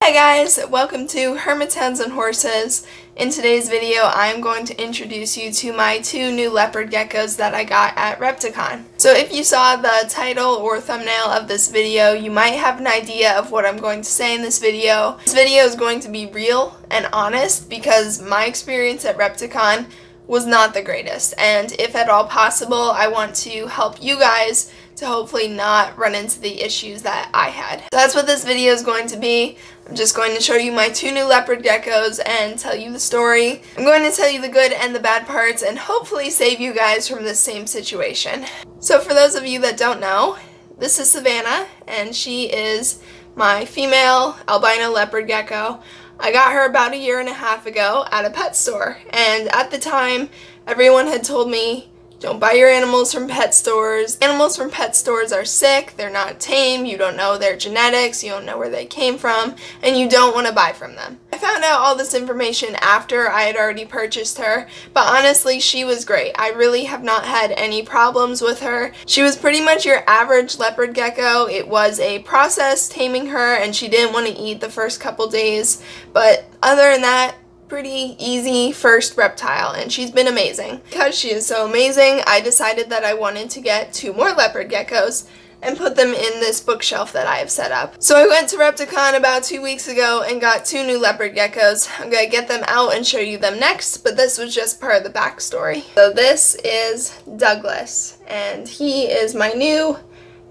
Hi guys, welcome to Hermits, Hounds, and Horses. In today's video, I'm going to introduce you to my two new leopard geckos that I got at Repticon. So if you saw the title or thumbnail of this video, you might have an idea of what I'm going to say in this video. This video is going to be real and honest because my experience at Repticon was not the greatest, and if at all possible, I want to help you guys to hopefully not run into the issues that I had. So that's what this video is going to be. I'm just going to show you my two new leopard geckos and tell you the story. I'm going to tell you the good and the bad parts and hopefully save you guys from this same situation. So for those of you that don't know, this is Savannah, and she is my female albino leopard gecko. I got her about 1.5 years ago at a pet store, and at the time everyone had told me, don't buy your animals from pet stores. Animals from pet stores are sick, they're not tame, you don't know their genetics, you don't know where they came from, and you don't want to buy from them. I found out all this information after I had already purchased her, but honestly she was great. I really have not had any problems with her. She was pretty much your average leopard gecko. It was a process taming her, and she didn't want to eat the first couple days, but other than that, pretty easy first reptile, and she's been amazing. Because she is so amazing, I decided that I wanted to get 2 more leopard geckos and put them in this bookshelf that I have set up. So I went to Repticon about 2 weeks ago and got 2 new leopard geckos. I'm going to get them out and show you them next, but this was just part of the backstory. So this is Douglas, and he is my new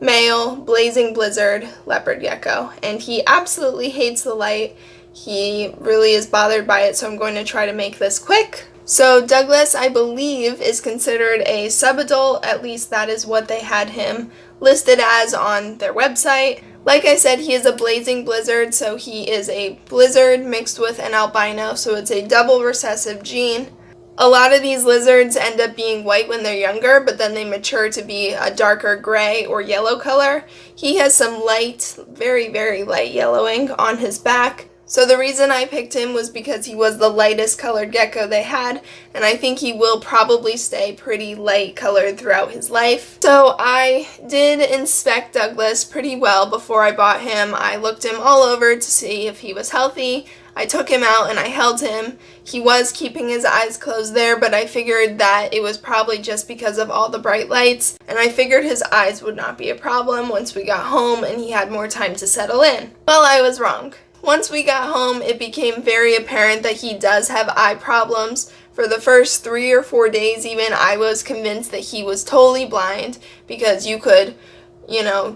male blazing blizzard leopard gecko, and he absolutely hates the light. He really is bothered by it, so I'm going to try to make this quick. So Douglas, I believe, is considered a subadult. At least that is what they had him listed as on their website. Like I said, he is a blazing blizzard, so he is a blizzard mixed with an albino, so it's a double recessive gene. A lot of these lizards end up being white when they're younger, but then they mature to be a darker gray or yellow color. He has some light, very, very light yellowing on his back. So the reason I picked him was because he was the lightest colored gecko they had, and I think he will probably stay pretty light colored throughout his life. So I did inspect Douglas pretty well before I bought him. I looked him all over to see if he was healthy. I took him out and I held him. He was keeping his eyes closed there, but I figured that it was probably just because of all the bright lights, and I figured his eyes would not be a problem once we got home and he had more time to settle in. Well, I was wrong. Once we got home, it became very apparent that he does have eye problems. For the first 3 or 4 days even, I was convinced that he was totally blind because you could,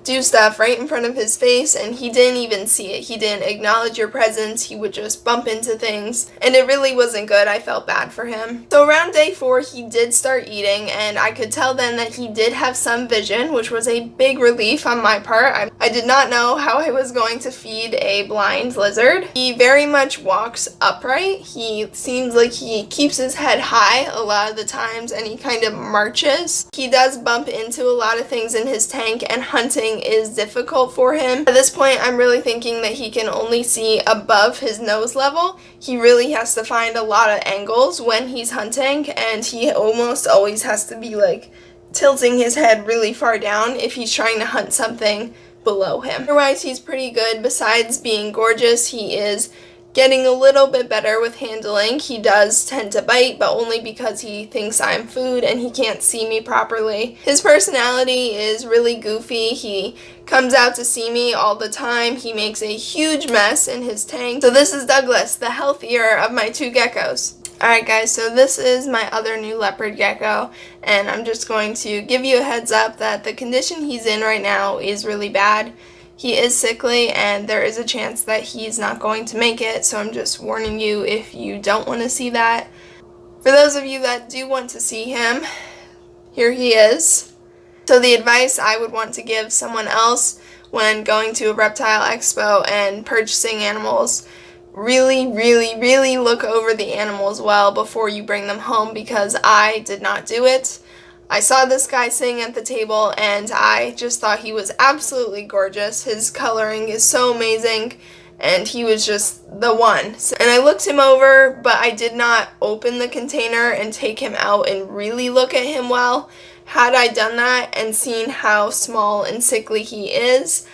do stuff right in front of his face and he didn't even see it. He didn't acknowledge your presence. He would just bump into things, and it really wasn't good. I felt bad for him. So around day 4, he did start eating, and I could tell then that he did have some vision, which was a big relief on my part. I did not know how I was going to feed a blind lizard. He very much walks upright. He seems like he keeps his head high a lot of the times, and he kind of marches. He does bump into a lot of things in his tank, and hunting is difficult for him. At this point, I'm really thinking that he can only see above his nose level. He really has to find a lot of angles when he's hunting, and he almost always has to be like tilting his head really far down if he's trying to hunt something below him. Otherwise, he's pretty good. Besides being gorgeous, he is getting a little bit better with handling. He does tend to bite, but only because he thinks I'm food and he can't see me properly. His personality is really goofy. He comes out to see me all the time. He makes a huge mess in his tank. So this is Douglas, the healthier of my 2 geckos. Alright guys, so this is my other new leopard gecko, and I'm just going to give you a heads up that the condition he's in right now is really bad. He is sickly, and there is a chance that he's not going to make it, so I'm just warning you if you don't want to see that. For those of you that do want to see him, here he is. So the advice I would want to give someone else when going to a reptile expo and purchasing animals, really, really, really look over the animals well before you bring them home, because I did not do it. I saw this guy sitting at the table and I just thought he was absolutely gorgeous. His coloring is so amazing and he was just the one. And I looked him over, but I did not open the container and take him out and really look at him well. Had I done that and seen how small and sickly he is,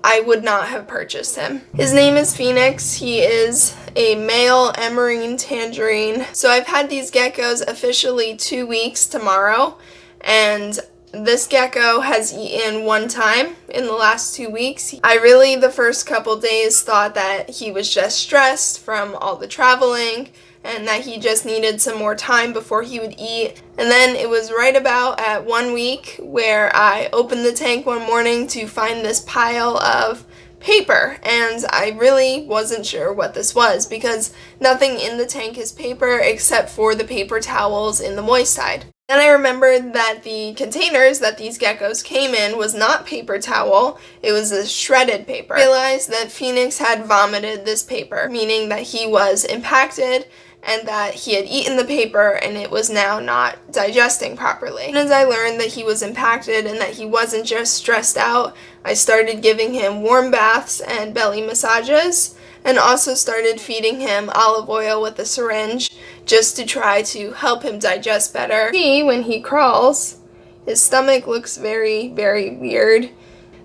I would not have purchased him. His name is Phoenix. He is a male emerine tangerine. So I've had these geckos officially 2 weeks tomorrow, and this gecko has eaten one time in the last 2 weeks. I really, the first couple days, thought that he was just stressed from all the traveling and that he just needed some more time before he would eat. And then it was right about at 1 week where I opened the tank one morning to find this pile of paper, and I really wasn't sure what this was because nothing in the tank is paper except for the paper towels in the moist side. Then I remembered that the containers that these geckos came in was not paper towel, it was a shredded paper. I realized that Phoenix had vomited this paper, meaning that he was impacted and that he had eaten the paper and it was now not digesting properly. And as I learned that he was impacted and that he wasn't just stressed out, I started giving him warm baths and belly massages, and also started feeding him olive oil with a syringe just to try to help him digest better. See, when he crawls, his stomach looks very, very weird.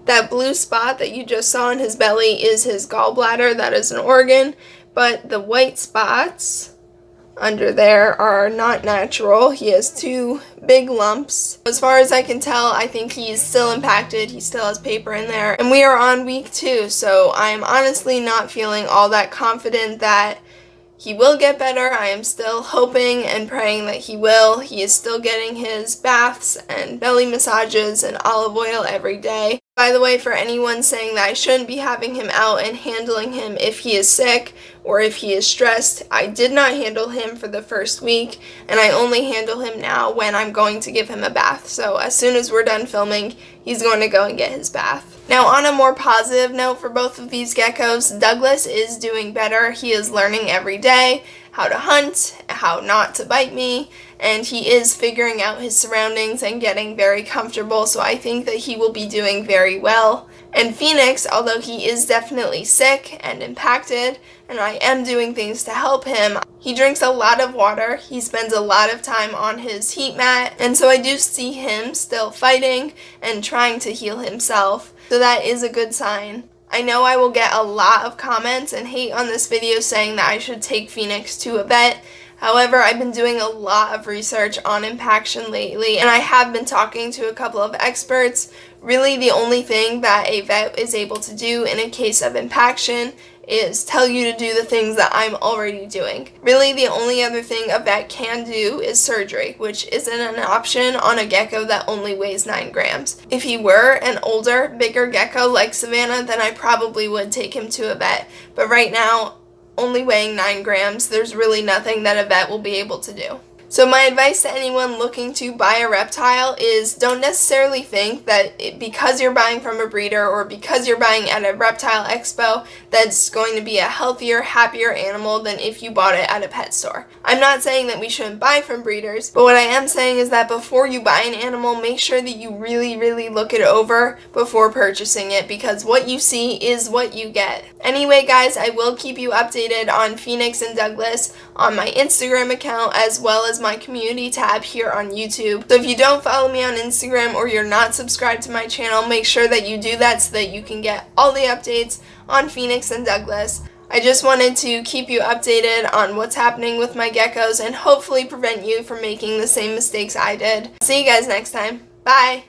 That blue spot that you just saw in his belly is his gallbladder, that is an organ, but the white spots under there are not natural. He has 2 big lumps. As far as I can tell, I think he's still impacted. He still has paper in there. And we are on week 2, so I'm honestly not feeling all that confident that he will get better. I am still hoping and praying that he will. He is still getting his baths and belly massages and olive oil every day. By the way, for anyone saying that I shouldn't be having him out and handling him if he is sick or if he is stressed, I did not handle him for the first week, and I only handle him now when I'm going to give him a bath. So as soon as we're done filming, he's going to go and get his bath. Now, on a more positive note for both of these geckos, Douglas is doing better. He is learning every day how to hunt, how not to bite me, and he is figuring out his surroundings and getting very comfortable, so I think that he will be doing very well. And Phoenix, although he is definitely sick and impacted, and I am doing things to help him, he drinks a lot of water, he spends a lot of time on his heat mat, and so I do see him still fighting and trying to heal himself, so that is a good sign. I know I will get a lot of comments and hate on this video saying that I should take Phoenix to a vet. However, I've been doing a lot of research on impaction lately, and I have been talking to a couple of experts. Really, the only thing that a vet is able to do in a case of impaction is tell you to do the things that I'm already doing. Really, the only other thing a vet can do is surgery, which isn't an option on a gecko that only weighs 9 grams. If he were an older, bigger gecko like Savannah, then I probably would take him to a vet. But right now, only weighing 9 grams, there's really nothing that a vet will be able to do. So my advice to anyone looking to buy a reptile is don't necessarily think that because you're buying from a breeder or because you're buying at a reptile expo that's going to be a healthier, happier animal than if you bought it at a pet store. I'm not saying that we shouldn't buy from breeders, but what I am saying is that before you buy an animal, make sure that you really, really look it over before purchasing it, because what you see is what you get. Anyway, guys, I will keep you updated on Phoenix and Douglas on my Instagram account as well as my community tab here on YouTube. So if you don't follow me on Instagram or you're not subscribed to my channel, make sure that you do that so that you can get all the updates on Phoenix and Douglas. I just wanted to keep you updated on what's happening with my geckos and hopefully prevent you from making the same mistakes I did. See you guys next time. Bye!